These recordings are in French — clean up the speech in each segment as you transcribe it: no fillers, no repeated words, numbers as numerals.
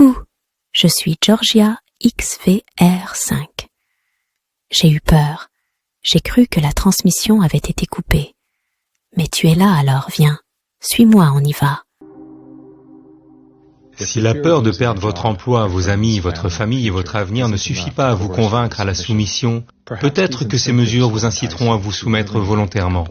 Coucou, je suis Georgia XVR5. J'ai eu peur. J'ai cru que la transmission avait été coupée. Mais tu es là alors, viens. Suis-moi, on y va. Si la peur de perdre votre emploi, vos amis, votre famille et votre avenir ne suffit pas à vous convaincre à la soumission, peut-être que ces mesures vous inciteront à vous soumettre volontairement.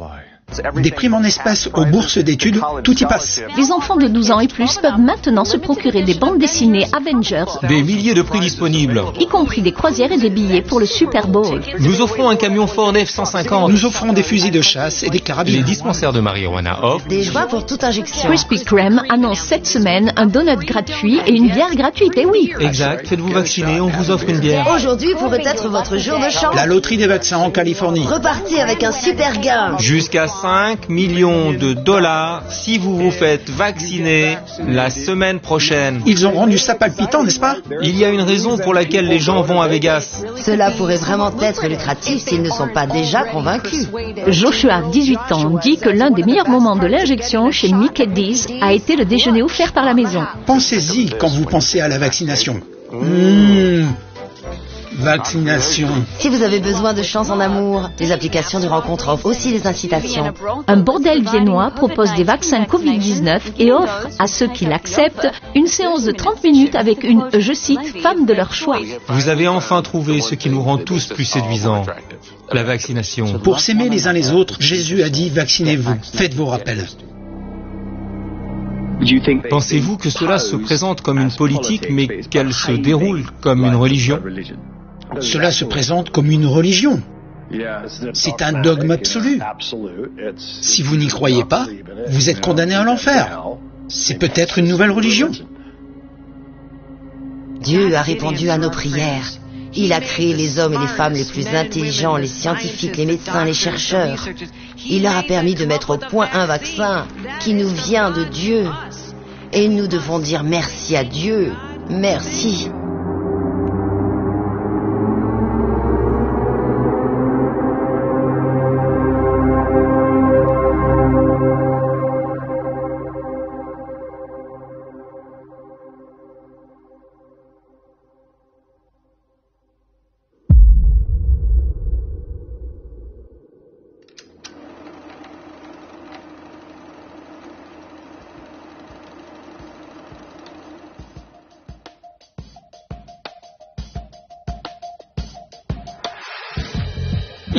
Des primes en espèces aux bourses d'études, tout y passe. Les enfants de 12 ans et plus peuvent maintenant se procurer des bandes dessinées Avengers, Des milliers de prix disponibles. y compris des croisières et des billets pour le Super Bowl. Nous offrons un camion Ford F-150. Nous offrons des fusils de chasse et des Les carabines. dispensaires de marijuana offrent. Des joints pour toute injection. Krispy Kreme annonce cette semaine un donut gratuit et une bière gratuite, et oui. Exact, faites-vous vacciner, on vous offre une bière. Aujourd'hui pourrait être votre jour de chance. La loterie des vaccins en Californie. Repartez avec un super gain. Jusqu'à 5 millions de dollars si vous vous faites vacciner la semaine prochaine. Ils ont rendu ça palpitant, n'est-ce pas? Il y a une raison pour laquelle les gens vont à Vegas. Cela pourrait vraiment être lucratif s'ils ne sont pas déjà convaincus. Joshua, 18 ans, dit que l'un des meilleurs moments de l'injection chez Mickey D's a été le déjeuner offert par la maison. Pensez-y quand vous pensez à la vaccination. Vaccination. Si vous avez besoin de chance en amour, les applications de rencontre offrent aussi des incitations. Un bordel viennois propose des vaccins Covid-19 et offre à ceux qui l'acceptent une séance de 30 minutes avec une, je cite, femme de leur choix. Vous avez enfin trouvé ce qui nous rend tous plus séduisants. La vaccination. Pour s'aimer les uns les autres, Jésus a dit vaccinez-vous. Faites vos rappels. Pensez-vous que cela se présente comme une politique, mais qu'elle se déroule comme une religion? Cela se présente comme une religion. C'est un dogme absolu. Si vous n'y croyez pas, vous êtes condamné à l'enfer. C'est peut-être une nouvelle religion. Dieu a répondu à nos prières. Il a créé les hommes et les femmes les plus intelligents, les scientifiques, les médecins, les chercheurs. Il leur a permis de mettre au point un vaccin qui nous vient de Dieu. Et nous devons dire merci à Dieu. Merci.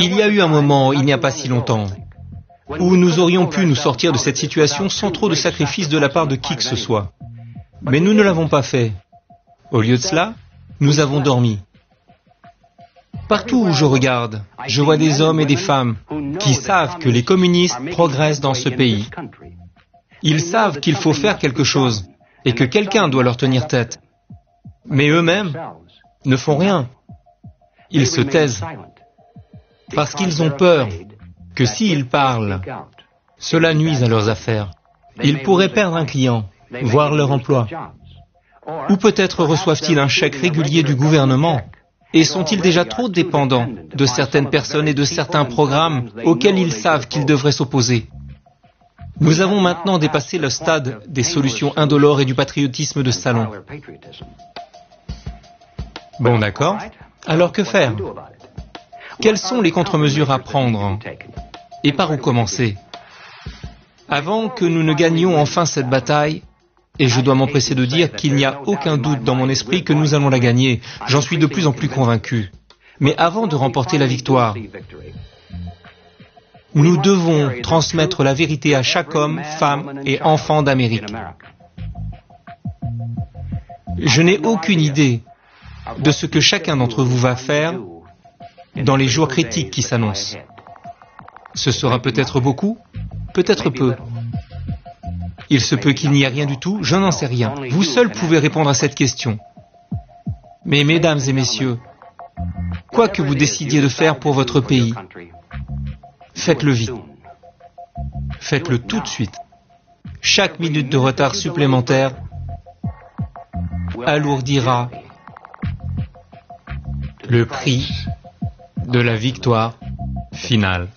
Il y a eu un moment, il n'y a pas si longtemps, où nous aurions pu nous sortir de cette situation sans trop de sacrifices de la part de qui que ce soit. Mais nous ne l'avons pas fait. Au lieu de cela, nous avons dormi. Partout où je regarde, je vois des hommes et des femmes qui savent que les communistes progressent dans ce pays. Ils savent qu'il faut faire quelque chose et que quelqu'un doit leur tenir tête. Mais eux-mêmes ne font rien. Ils se taisent. Parce qu'ils ont peur que s'ils parlent, cela nuise à leurs affaires. Ils pourraient perdre un client, voire leur emploi. Ou peut-être reçoivent-ils un chèque régulier du gouvernement et sont-ils déjà trop dépendants de certaines personnes et de certains programmes auxquels ils savent qu'ils devraient s'opposer. Nous avons maintenant dépassé le stade des solutions indolores et du patriotisme de salon. Bon, d'accord. Alors que faire ? Quelles sont les contre-mesures à prendre? Et par où commencer? Avant que nous ne gagnions enfin cette bataille, et je dois m'empresser de dire qu'il n'y a aucun doute dans mon esprit que nous allons la gagner, j'en suis de plus en plus convaincu. Mais avant de remporter la victoire, nous devons transmettre la vérité à chaque homme, femme et enfant d'Amérique. Je n'ai aucune idée de ce que chacun d'entre vous va faire dans les jours critiques qui s'annoncent. Ce sera peut-être beaucoup, peut-être peu. Il se peut qu'il n'y ait rien du tout, je n'en sais rien. Vous seuls pouvez répondre à cette question. Mais mesdames et messieurs, quoi que vous décidiez de faire pour votre pays, faites-le vite. Faites-le tout de suite. Chaque minute de retard supplémentaire alourdira le prix de la victoire finale.